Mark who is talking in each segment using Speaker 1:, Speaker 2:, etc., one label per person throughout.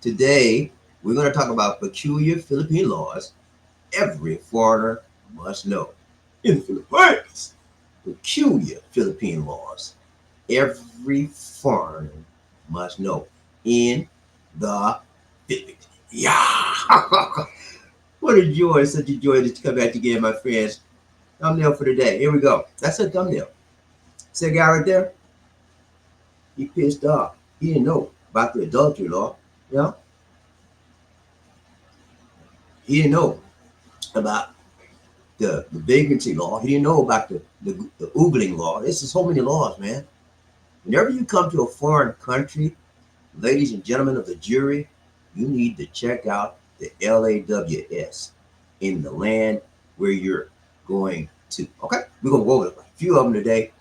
Speaker 1: Today, we're going to talk about peculiar Philippine laws every foreigner must know. In the Philippines, peculiar Philippine laws every foreigner must know. In the Philippines. Yeah! What a joy, such a joy to come back again, my friends. Thumbnail for today. Here we go. That's a thumbnail. See a guy right there? He pissed off. He didn't know about the adultery law. You know, he didn't know about the vagrancy law. He didn't know about the oogling law. This is so many laws, man. Whenever you come to a foreign country, ladies and gentlemen of the jury, you need to check out the LAWS in the land where you're going to. Okay, we're gonna go over a few of them today,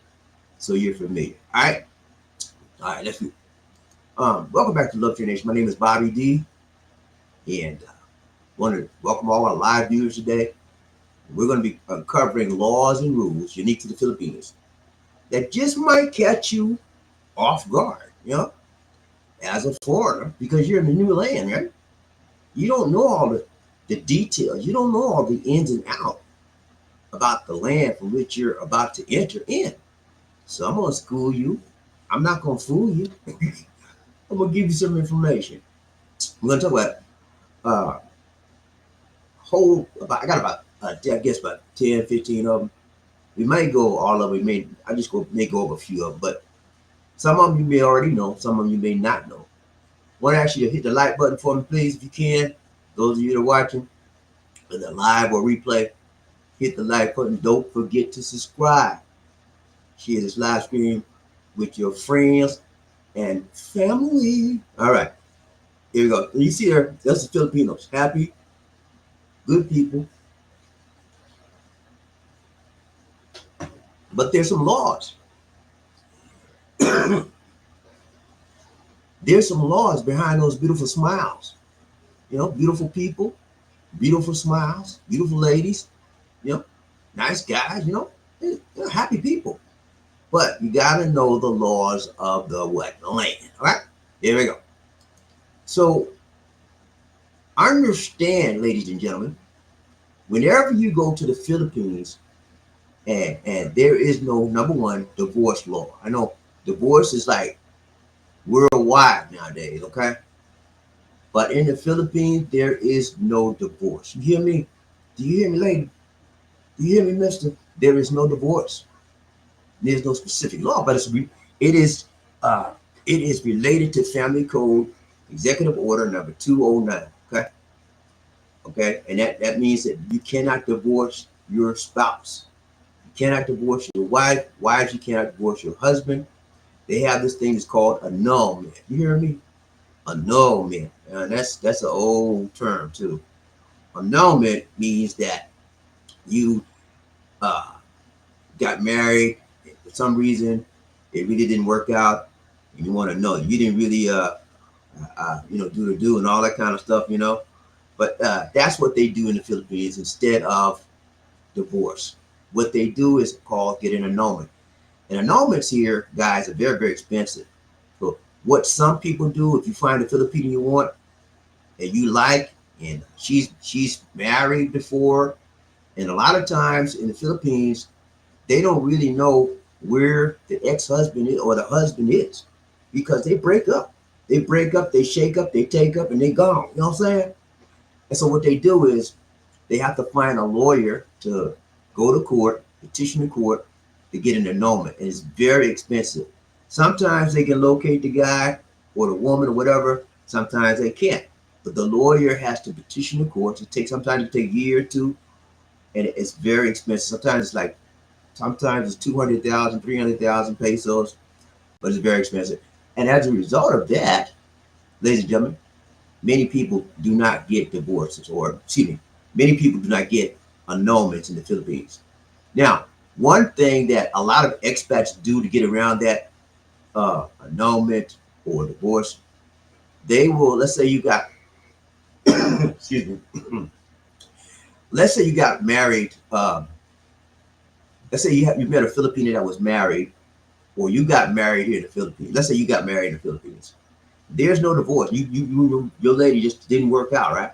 Speaker 1: so you're familiar. All right, let's do. Welcome back to Love Your Nation. My name is Bobby D, and want to welcome all our live viewers today. We're going to be uncovering laws and rules unique to the Philippines that just might catch you off guard, as a foreigner, because you're in a new land, right? You don't know all the details. You don't know all the ins and outs about the land from which you're about to enter in. So I'm going to school you. I'm not going to fool you. I'm going to give you some information. We're going to talk about I got about, I guess about 10, 15 of them. We might go all of them. I just may go over a few of them, but some of them you may already know. Some of them you may not know. Want to ask you to hit the like button for me, please, if you can. Those of you that are watching, whether live or replay, hit the like button. Don't forget to subscribe. Share this live stream with your friends and family. All right, here we go. You see there, that's the Filipinos. Happy, good people. But there's some laws. There's some laws behind those beautiful smiles. Beautiful people, beautiful smiles, beautiful ladies, nice guys, they're happy people. But you got to know the laws of the what? The land. All right? Here we go. So understand, ladies and gentlemen, whenever you go to the Philippines and there is no, number one, divorce law. I know divorce is like worldwide nowadays, okay? But in the Philippines, there is no divorce. You hear me? Do you hear me, lady? Do you hear me, mister? There is no divorce. There's no specific law, but it is uh, it is related to Family Code Executive Order number 209. Okay, and that means that you cannot divorce your spouse. You cannot divorce your wife. Wives, you cannot divorce your husband. They have this thing that's called annulment. You hear me? Annulment. That's an old term too. Annulment means that you uh, got married for some reason, it really didn't work out, and you want to know you didn't really do the do and all that kind of stuff. But that's what they do in the Philippines instead of divorce. What they do is called get an annulment. And annulments here, guys, are very, very expensive. So what some people do, if you find a Filipino you want and you like, and she's married before, and a lot of times in the Philippines, they don't really know where the ex-husband is or the husband is because they break up. They break up, they shake up, they take up, and they gone. You know what I'm saying? And so what they do is they have to find a lawyer to go to court, petition the court to get an annulment. And it's very expensive. Sometimes they can locate the guy or the woman or whatever. Sometimes they can't. But the lawyer has to petition the court. Sometimes it takes a year or two, and it's very expensive. Sometimes it's 200,000, 300,000 pesos, but it's very expensive. And as a result of that, ladies and gentlemen, many people do not get divorces, or excuse me, many people do not get annulments in the Philippines. Now, one thing that a lot of expats do to get around that annulment or divorce, they will, let's say you got, excuse me, let's say you got married. Let's say you met a Filipino that was married, or you got married here in the Philippines. Let's say you got married in the Philippines, There's no divorce. Your lady just didn't work out, right?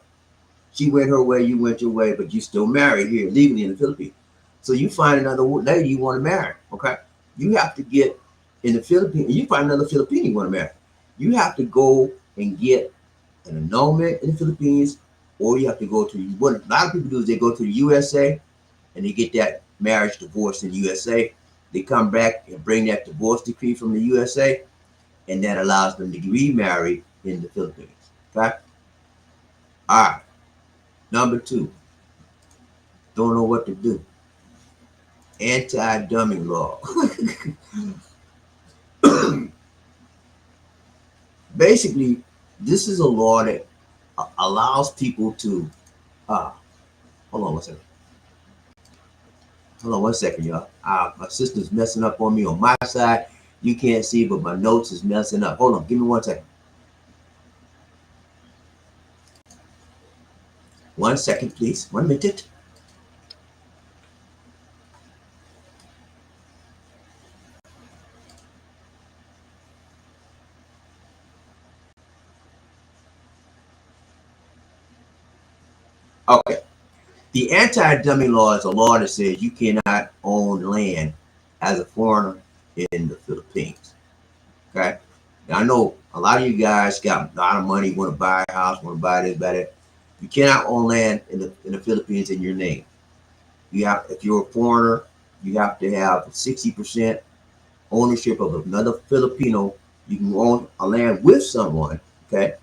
Speaker 1: She went her way, you went your way, but you still married here legally in the Philippines. So you find another lady you want to marry, okay? You have to get in the Philippines. You find another Filipino you want to marry. You have to go and get an annulment in the Philippines, or you have to go to what a lot of people do is they go to the USA and they get that marriage divorce in the USA. They come back and bring that divorce decree from the USA, and that allows them to remarry in the Philippines. Okay? All right. Number two, don't know what to do. Anti-dumbing law. Basically, this is a law that allows people to. Uh, hold on one second. Hold on one second, y'all. My system's messing up on me on my side. You can't see, but my notes is messing up. Hold on, give me 1 second. 1 second, please. 1 minute. Okay. The anti-dumping law is a law that says you cannot own land as a foreigner in the Philippines. Okay. Now I know a lot of you guys got a lot of money, want to buy a house, want to buy this, buy that. You cannot own land in the Philippines in your name. You have, if you're a foreigner, you have to have 60% ownership of another Filipino. You can own a land with someone, okay,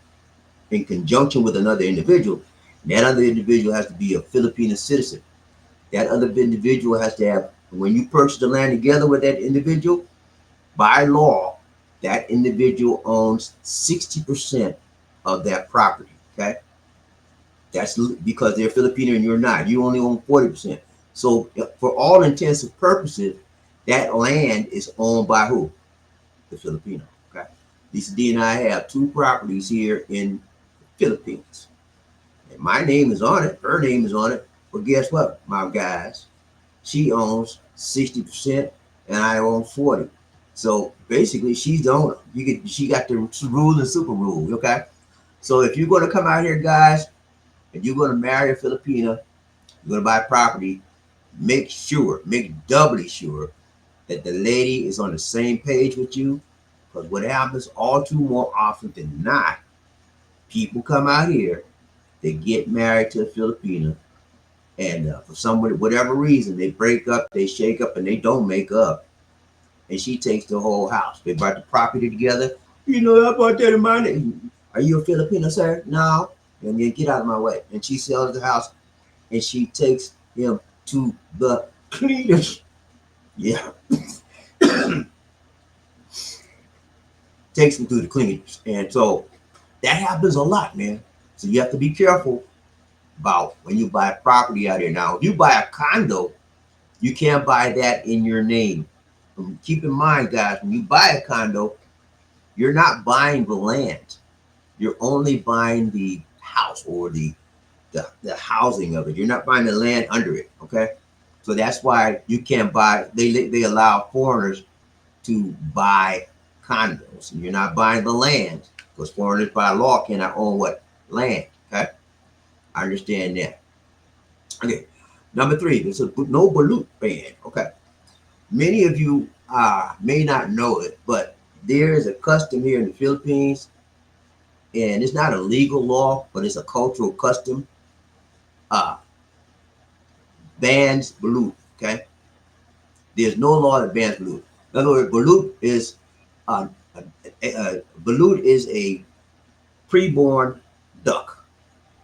Speaker 1: in conjunction with another individual. That other individual has to be a Filipino citizen. That other individual has to have, when you purchase the land together with that individual, by law, that individual owns 60% of that property. Okay. That's because they're Filipino and you're not. You only own 40%. So for all intents and purposes, that land is owned by who? The Filipino. Okay. Lisa D and I have two properties here in the Philippines. And my name is on it, her name is on it. But guess what, my guys? She owns 60% and I own 40. So basically she's the owner. She got the rule and super rule. Okay. So if you're going to come out here, guys, and you're going to marry a Filipina, you're going to buy property, make doubly sure that the lady is on the same page with you. Because what happens all too more often than not, people come out here, they get married to a Filipina, and for some whatever reason, they break up, they shake up, and they don't make up. And she takes the whole house. They bought the property together. You know, I bought that in my name. Are you a Filipino, sir? No. And then get out of my way. And she sells the house, and she takes him to the cleaners. Yeah. Takes him to the cleaners. And so that happens a lot, man. So you have to be careful about when you buy property out here. Now, if you buy a condo, you can't buy that in your name. Keep in mind, guys, when you buy a condo, you're not buying the land. You're only buying the house or the housing of it. You're not buying the land under it. Okay. So that's why you can't buy, they allow foreigners to buy condos. And you're not buying the land because foreigners by law cannot own what? Land. Okay. I understand that. Okay. Number three, there's a no balut ban. Okay. Many of you may not know it, but there is a custom here in the Philippines, and it's not a legal law, but it's a cultural custom. Uh, Bans balut. Okay, there's no law that bans balut. In other words, uh, balut is a preborn duck.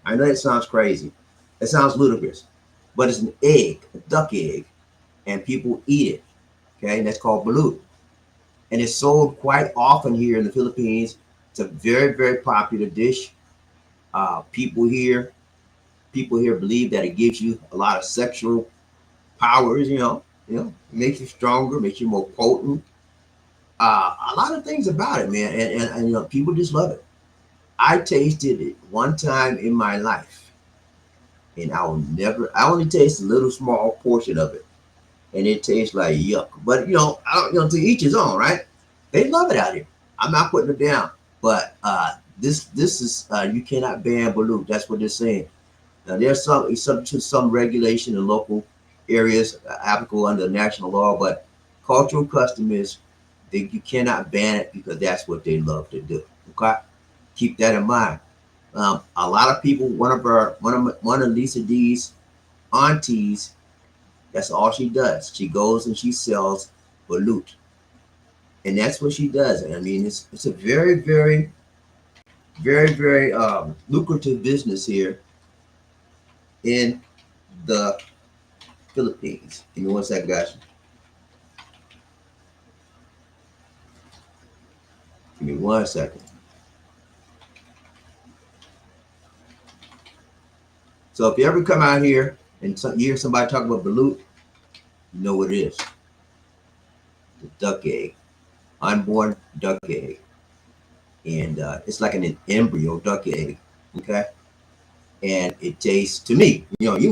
Speaker 1: I know that sounds crazy. It sounds ludicrous, but it's an egg, a duck egg, and people eat it. Okay, and that's called balut. And it's sold quite often here in the Philippines. It's a very, very popular dish. Uh, people here, people here believe that it gives you a lot of sexual powers. Makes you stronger, makes you more potent. A lot of things about it, man, and people just love it. I tasted it one time in my life, and I will never. I only taste a little small portion of it, and it tastes like yuck. But I don't. To each his own, right? They love it out here. I'm not putting it down. But this is you cannot ban balut. That's what they're saying. Now there's some it's subject to some regulation in local areas applicable under national law, but cultural custom is you cannot ban it because that's what they love to do. Okay, keep that in mind. A lot of people, one of Lisa D's aunties, that's all she does. She goes and she sells balut, and that's what she does. And I mean, it's a very lucrative business here in the Philippines. Give me one second, guys. Give me one second. So if you ever come out here and you hear somebody talk about balut, you know what it is. The duck egg, unborn duck egg. And it's like an embryo duck egg, okay? And it tastes, to me,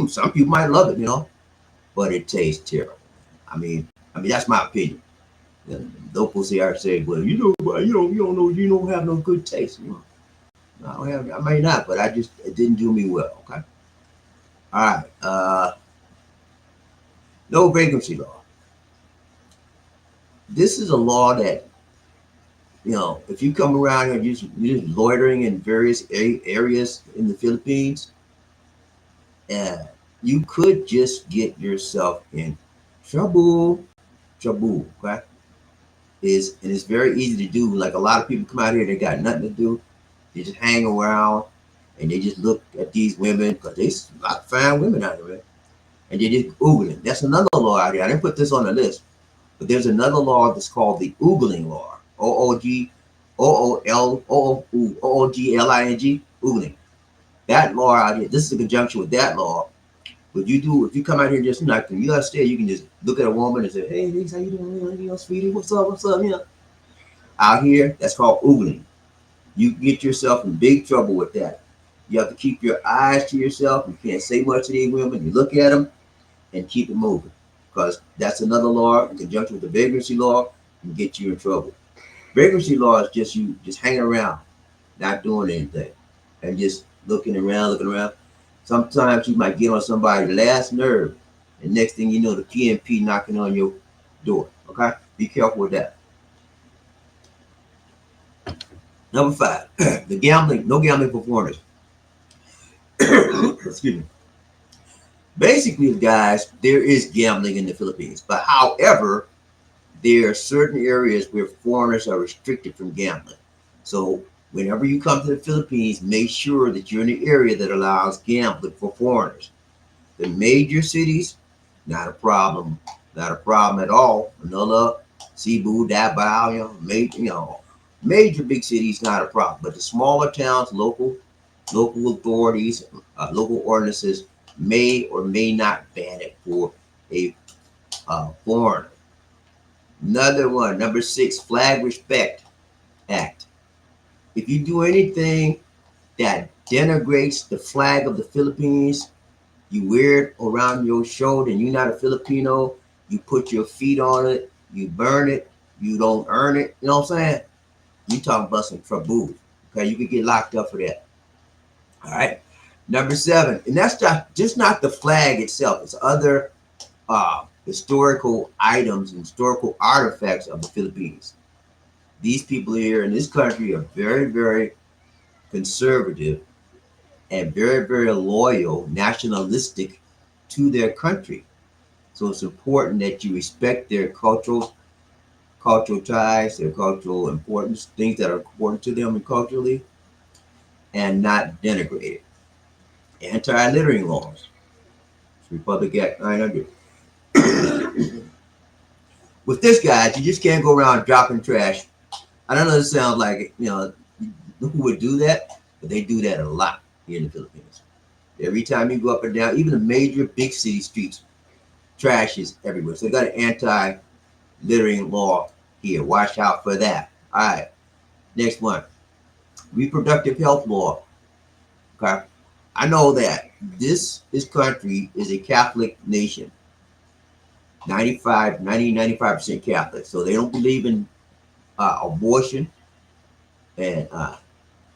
Speaker 1: some people might love it, but it tastes terrible. I mean that's my opinion. The locals here say, well, you don't have no good taste. I may not, but it didn't do me well. Okay. All right. No vacancy law. This is a law that, if you come around here, you're just loitering in various areas in the Philippines, and you could just get yourself in trouble. Trouble. Okay. And it's very easy to do. Like a lot of people come out here, they got nothing to do. They just hang around and they just look at these women because there's a lot of fine women out there, and they just oogling. That's another law out here. I didn't put this on the list, but there's another law that's called the oogling law. OOGLING, oogling. That law out here. This is in conjunction with that law. But if you come out here and just like you upstairs, you can just look at a woman and say, "Hey, how you doing? Sweetie, what's up? What's up?" Out here, that's called oogling. You get yourself in big trouble with that. You have to keep your eyes to yourself. You can't say much to these women. You look at them and keep it moving, because that's another law in conjunction with the vagrancy law can get you in trouble. Vagrancy law is just you just hanging around, not doing anything, and just looking around, looking around. Sometimes you might get on somebody's last nerve, and next thing you know, the PNP knocking on your door. Okay, be careful with that. Number 5, the gambling. No gambling for foreigners. Excuse me. Basically, guys, there is gambling in the Philippines, but however, there are certain areas where foreigners are restricted from gambling. So whenever you come to the Philippines, make sure that you're in the area that allows gambling for foreigners. The major cities, not a problem. Not a problem at all. Manila, Cebu, Davao, major big cities, not a problem. But the smaller towns, local authorities, local ordinances may or may not ban it for a foreigner. Another one, number 6, Flag Respect Act. If you do anything that denigrates the flag of the Philippines, you wear it around your shoulder and you're not a Filipino, you put your feet on it, you burn it, you don't earn it, you know what I'm saying? You talking about some trouble. Okay, you could get locked up for that. All right. Number 7, and that's just not the flag itself, it's other historical items and historical artifacts of the Philippines. These people here in this country are very conservative and very loyal, nationalistic to their country. So it's important that you respect their cultural ties, their cultural importance, things that are important to them culturally, and not denigrate it. Anti-littering laws. It's Republic Act 900. With this, guys, you just can't go around dropping trash. I don't know, this sounds like, who would do that, but they do that a lot here in the Philippines. Every time you go up and down, even the major big city streets, trash is everywhere. So they got an anti-littering law here. Watch out for that. All right, next one, reproductive health law. Okay, I know that this country is a Catholic nation. 95% Catholic. So they don't believe in abortion. and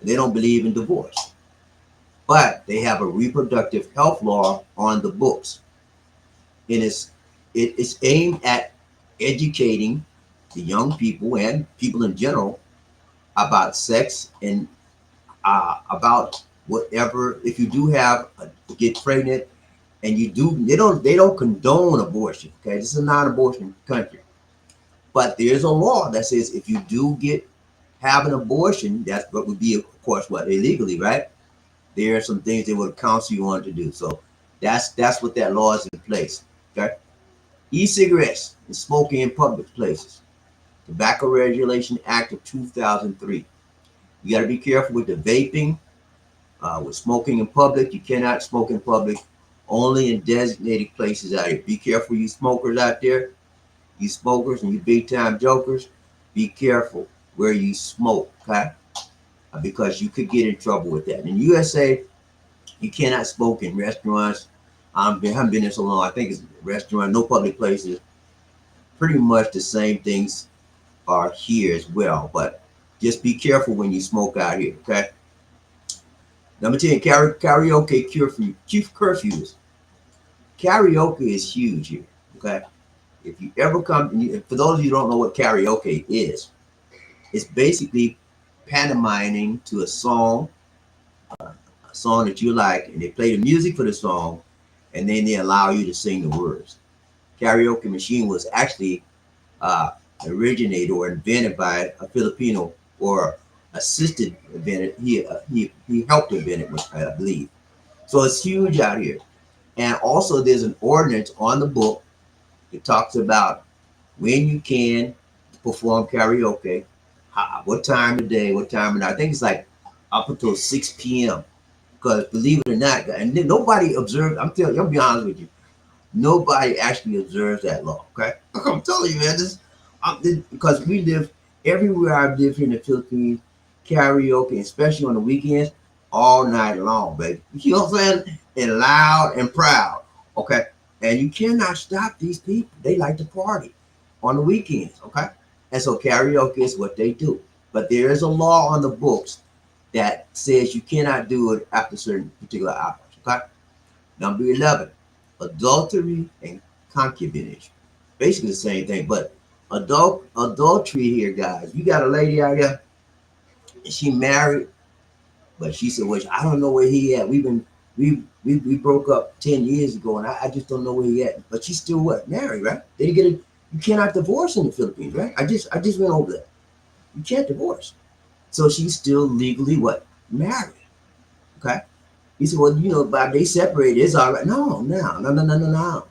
Speaker 1: they don't believe in divorce, but they have a reproductive health law on the books, and it's aimed at educating the young people and people in general about sex and about whatever. If you do have get pregnant and you do, they don't condone abortion. Okay, this is a non-abortion country, but there's a law that says if you do have an abortion, that's what would be, of course, what illegally, right? There are some things they would counsel you on to do. So that's what that law is in place. Okay, e-cigarettes and smoking in public places. Tobacco Regulation Act of 2003. You got to be careful with the vaping, with smoking in public. You cannot smoke in public, only in designated places out here. Be careful, you smokers out there, you smokers and you big time jokers. Be careful where you smoke, okay? Because you could get in trouble with that. In the USA, you cannot smoke in restaurants. I haven't been there so long. I think it's restaurant, no public places. Pretty much the same things are here as well. But just be careful when you smoke out here, okay? Number 10, karaoke curfews. Karaoke is huge here, okay? If you ever come, for those of you who don't know what karaoke is, it's basically pantomiming to a song that you like, and they play the music for the song, and then they allow you to sing the words. Karaoke machine was actually uh, originated or invented by a Filipino, or assisted invented. He helped invent it, I believe. So it's huge out here. And also, there's an ordinance on the book that talks about when you can perform karaoke, what time of day, what time of night. I think it's like up until 6 p.m. Because believe it or not, and nobody observes. I'm telling you, I'll be honest with you. Nobody actually observes that law. Okay, I'm telling you, man. Because we live everywhere I've lived here in the Philippines, karaoke, especially on the weekends, all night long, baby. You know what I'm saying? And loud and proud. Okay, and you cannot stop these people. They like to party on the weekends. Okay, and so karaoke is what they do. But there is a law on the books that says you cannot do it after certain particular hours. Okay. Number 11, adultery and concubinage. Basically the same thing, but adultery here, guys. You got a lady out there, and she married, but she said, "Well, I don't know where he at. We broke up 10 years ago, and I just don't know where he at." But she's still what, married, right? They get it. You cannot divorce in the Philippines, right? I just went over that. You can't divorce, so she's still legally what, married. Okay. He said, "Well, but they separated. It's all right." No, no, no, no, no, no, no.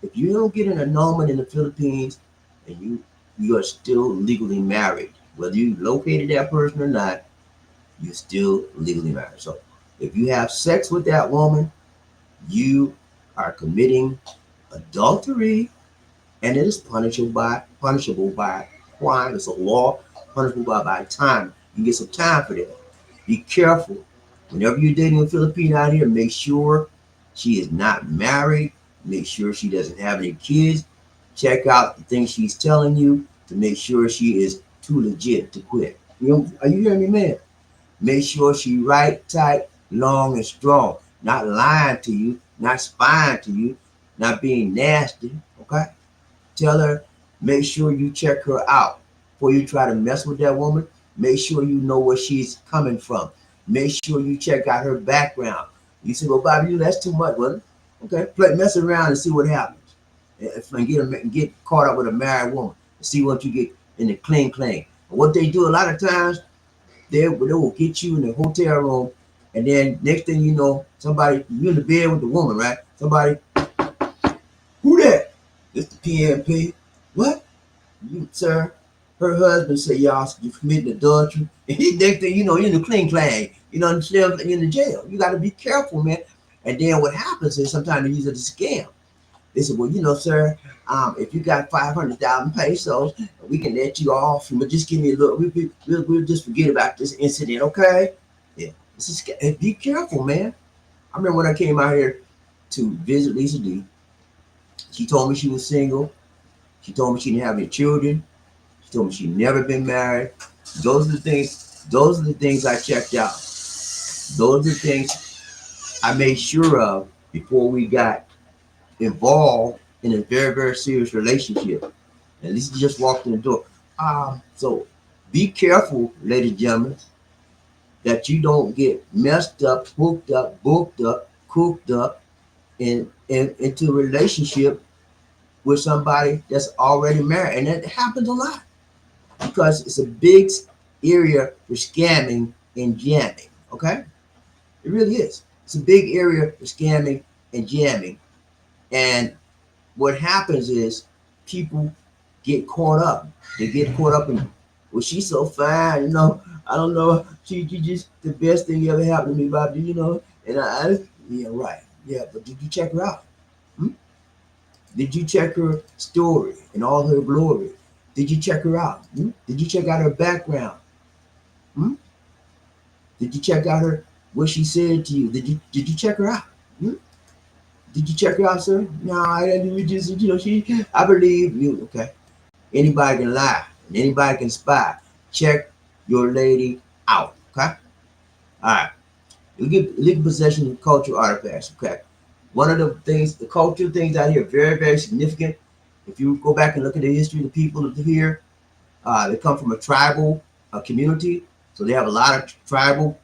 Speaker 1: If you don't get an annulment in the Philippines, and you are still legally married, whether you located that person or not, you're still legally married. So if you have sex with that woman, you are committing adultery, and it is punishable by crime. It's a law, punishable by time. You get some time for that. Be careful. Whenever you're dating a Filipino out here, make sure she is not married. Make sure she doesn't have any kids. Check out the things she's telling you to make sure she is too legit to quit. Are you hearing me, man? Make sure she right, tight, long, and strong. Not lying to you, not spying to you, not being nasty. Okay? Tell her, make sure you check her out before you try to mess with that woman. Make sure you know where she's coming from. Make sure you check out her background. You say, "Well, Bobby, that's too much." Well, okay, mess around and see what happens. And get caught up with a married woman and see what you get in the cling clang. And what they do a lot of times, they will get you in the hotel room, and then next thing you know, somebody, you in the bed with the woman, right? Somebody, "Who that?" "It's the PNP." "What?" "You, sir, her husband said y'all you committed adultery." And he, next thing you know, you're in the cling clang. You know, you're in the jail. You got to be careful, man. And then what happens is sometimes they use it as a scam. They said, "Well, sir, if you got 500,000 pesos, we can let you off. But just give me a little. We'll just forget about this incident, okay?" Yeah, be careful, man. I remember when I came out here to visit Lisa D. She told me she was single. She told me she didn't have any children. She told me she'd never been married. Those are the things Those are the things I checked out. Those are the things I made sure of before we got involved in a very, very serious relationship. And Lisa just walked in the door. So be careful, ladies and gentlemen, that you don't get messed up, hooked up, booked up, cooked up into a relationship with somebody that's already married. And that happens a lot because it's a big area for scamming and jamming. Okay? It really is. It's a big area for scamming and jamming. And what happens is people get caught up. They get caught up in, well, she's so fine, I don't know. She just the best thing ever happened to me, Bobby. And yeah, right. Yeah, but did you check her out? Hmm? Did you check her story and all her glory? Did you check her out? Hmm? Did you check out her background? Hmm? Did you check out her what she said to you? Did you check her out? Hmm? Did you check her out, sir? No, I didn't. We just, I believe you. Okay. Anybody can lie and anybody can spy. Check your lady out. Okay. All right. Legal possession of cultural artifacts. Okay. One of the things, the cultural things out here, very, very significant. If you go back and look at the history of the people here, they come from a tribal community, so they have a lot of tribal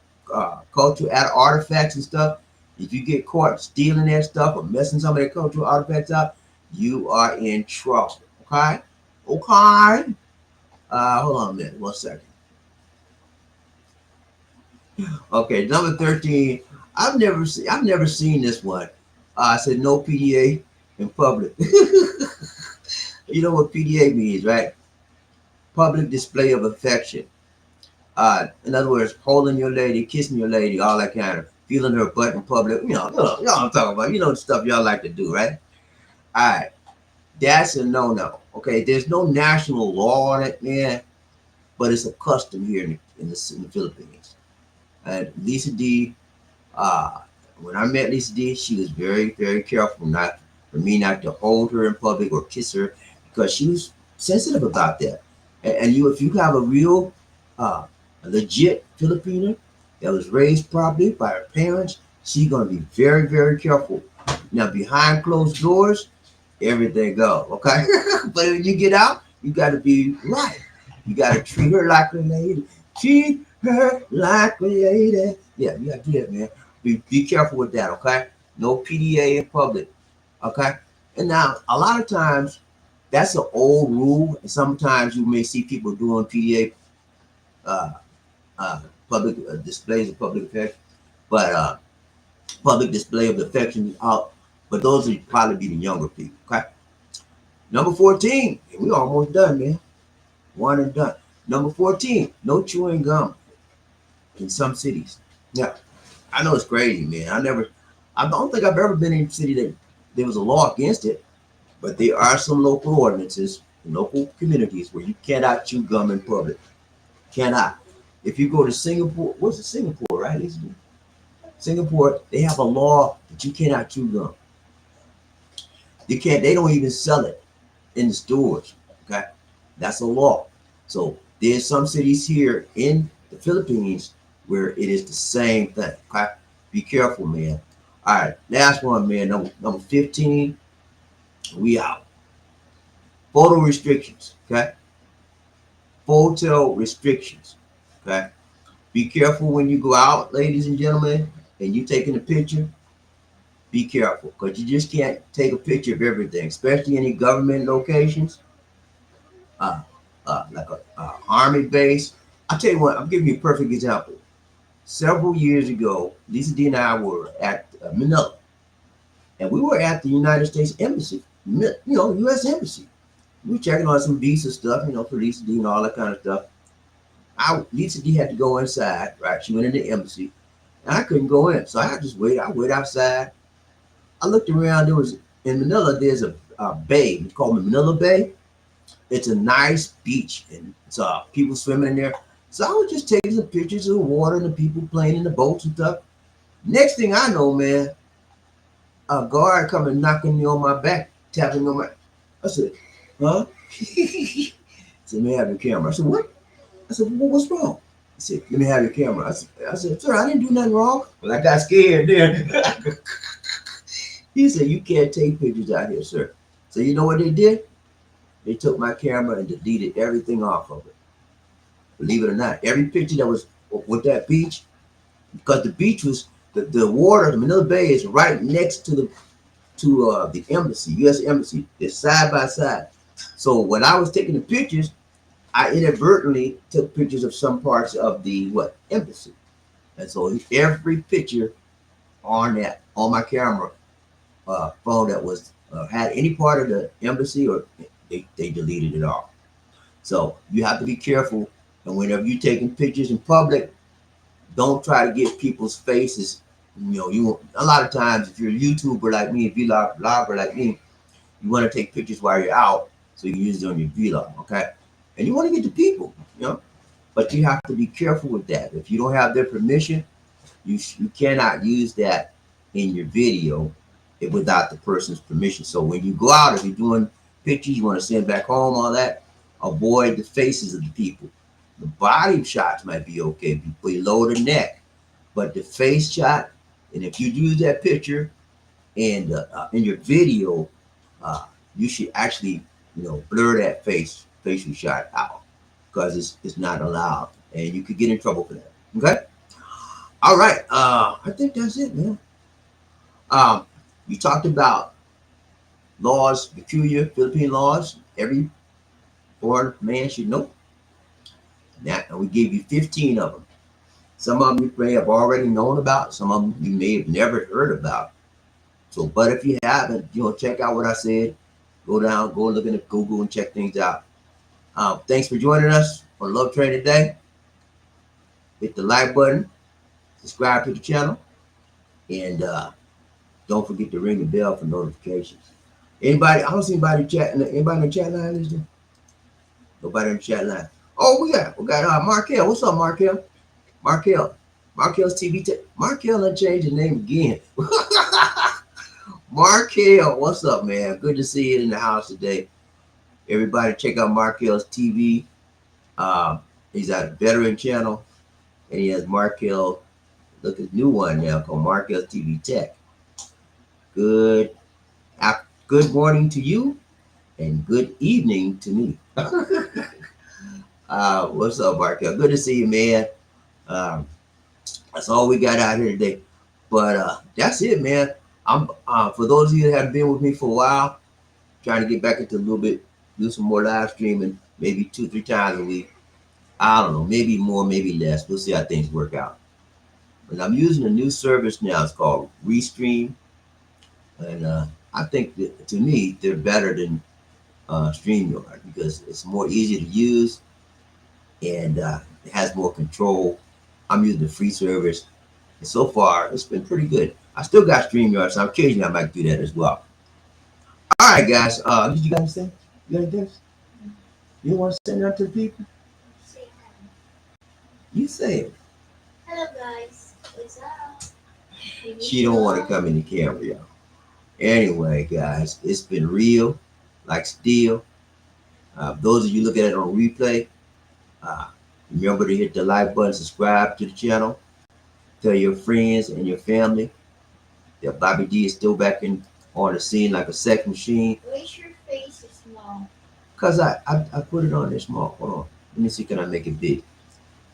Speaker 1: cultural artifacts and stuff. If you get caught stealing that stuff or messing some of their cultural artifacts up, you are in trouble. Okay, okay. Hold on a minute, 1 second. Okay, number 13. I've never seen this one. I said no PDA in public. You know what PDA means, right? Public display of affection. In other words, holding your lady, kissing your lady, all that kind of feeling her butt in public. You know what I'm talking about. You know the stuff y'all like to do, right? All right, that's a no-no. Okay, there's no national law on it, man, but it's a custom here in the Philippines. And Lisa D, uh, when I met Lisa D, she was very, very careful not for me not to hold her in public or kiss her because she was sensitive about that. And if you have a real, a legit Filipino that was raised properly by her parents, she's gonna be very, very careful. Now behind closed doors, everything go okay. But when you get out, you got to be right. You got to treat her like a lady. Treat her like a lady. Yeah, you got to do that, man. Be careful with that, okay? No PDA in public, okay? And now, a lot of times, that's an old rule. And sometimes you may see people doing PDA, uh, public displays of public affection, but public display of affection out. But those would probably be the younger people, okay? Number 14, we almost done, man. One and done. Number 14, no chewing gum in some cities. Yeah, I know it's crazy, man. I don't think I've ever been in a city that there was a law against it, but there are some local ordinances in local communities where you cannot chew gum in public. Cannot. If you go to Singapore, what's it, Singapore, right? Singapore, they have a law that you cannot chew gum. They don't even sell it in the stores. Okay, that's a law. So there's some cities here in the Philippines where it is the same thing. Okay, be careful, man. All right, last one, man. Number 15. We out. Photo restrictions. Okay, photo restrictions. Okay, be careful when you go out, ladies and gentlemen, and you taking a picture. Be careful because you just can't take a picture of everything, especially any government locations. uh, like a army base. I'll tell you what, I'm giving you a perfect example. Several years ago, Lisa D and I were at Manila, and we were at the United States Embassy, U.S. Embassy. We were checking on some visa stuff, for Lisa D and all that kind of stuff. Lisa D had to go inside, right? She went in the embassy, and I couldn't go in, so I just waited. I waited outside. I looked around. There was in Manila. There's a bay. It's called Manila Bay. It's a nice beach and it's people swimming in there. So I was just taking some pictures of the water and the people playing in the boats and stuff. Next thing I know, man, a guard coming knocking me on my back, tapping on my. I said, huh? He said, "May I have your camera?" I said, "What?" I said, "Well, what's wrong?" He said, let me have your camera. I said, sir, I didn't do nothing wrong. Well, I got scared then. He said, you can't take pictures out here, sir. So you know what they did? They took my camera and deleted everything off of it. Believe it or not, every picture that was with that beach, because the beach was the water, the Manila Bay is right next to the embassy, U.S. embassy. They're side by side. So when I was taking the pictures, I inadvertently took pictures of some parts of the embassy, and so every picture on my camera phone that was had any part of the embassy, or they deleted it all. So you have to be careful, and whenever you're taking pictures in public, don't try to get people's faces. You know, you a lot of times if you're a YouTuber like me, if you're a blogger like me, you want to take pictures while you're out so you can use it on your vlog, okay? And you want to get to people, you know, but you have to be careful with that. If you don't have their permission, you cannot use that in your video without the person's permission. So when you go out, if you're doing pictures, you want to send back home, all that, avoid the faces of the people. The body shots might be okay below the neck, but the face shot, and if you use that picture and in your video, you should actually, blur that facial shot out because it's not allowed, and you could get in trouble for that. Okay. All right. I think that's it, man. Um, you talked about laws, peculiar Philippine laws. Every foreign man should know. Now, we gave you 15 of them. Some of them you may have already known about. Some of them you may have never heard about. So, but if you haven't, check out what I said. Go look at Google and check things out. Thanks for joining us on Love Train today. Hit the like button, subscribe to the channel, and don't forget to ring the bell for notifications. Anybody? I don't see anybody chatting. Anybody in the chat line, is there? Nobody in the chat line. Oh, we got Markel. What's up, Markel? Markel's TV. Markel done changed his name again. Markel, what's up, man? Good to see you in the house today. Everybody, check out Markel's TV. He's at a veteran channel, and he has Markel. Look at a new one now called Markel's TV Tech. Good morning to you, and good evening to me. What's up, Markel? Good to see you, man. That's all we got out here today. But that's it, man. I'm for those of you that haven't been with me for a while, trying to get back into a little bit, do some more live streaming, maybe 2-3 times a week. I don't know, maybe more, maybe less. We'll see how things work out. But I'm using a new service now. It's called Restream, and I think that, to me, they're better than StreamYard because it's more easy to use and it has more control. I'm using the free service, and so far it's been pretty good. I still got StreamYard, so occasionally I might do that as well. All right, guys. Did you guys say? You got anything? You want to send out to the people?
Speaker 2: Say hi.
Speaker 1: You say it.
Speaker 2: Hello, guys. What's up?
Speaker 1: She don't want to come in the camera, y'all. Anyway, guys, it's been real, like steel. Those of you look at it on replay, remember to hit the like button, subscribe to the channel, tell your friends and your family that Bobby D is still back on the scene like a sex machine.
Speaker 2: Wish your face is small.
Speaker 1: Cause I put it on there small. Hold on, let me see, can I make it big?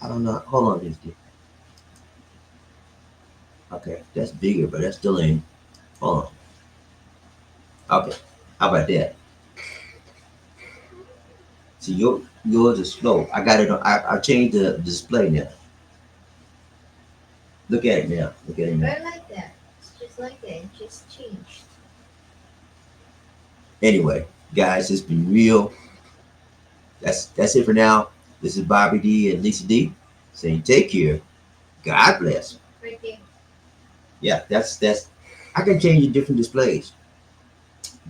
Speaker 1: I don't know. Hold on, this. Okay, that's bigger, but that still ain't. Hold on. Okay, how about that? See, yours is slow. I got it on. I changed the display now. Look at it now. Look at it now.
Speaker 2: I like that. It's just like that. It just changed.
Speaker 1: Anyway, guys, it's been real. That's it for now. This is Bobby D and Lisa D saying take care. God bless.
Speaker 2: Right there.
Speaker 1: Yeah, that's. I can change the different displays.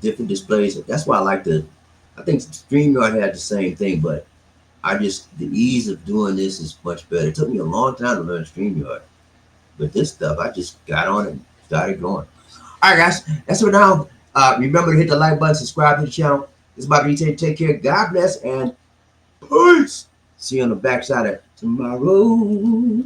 Speaker 1: Different displays. That's why I like to. I think StreamYard had the same thing, but the ease of doing this is much better. It took me a long time to learn StreamYard, but this stuff I just got on and started going. All right, guys, that's it for now. Remember to hit the like button, subscribe to the channel. This is Bobby D. Take care. God bless and peace. See you on the backside of tomorrow.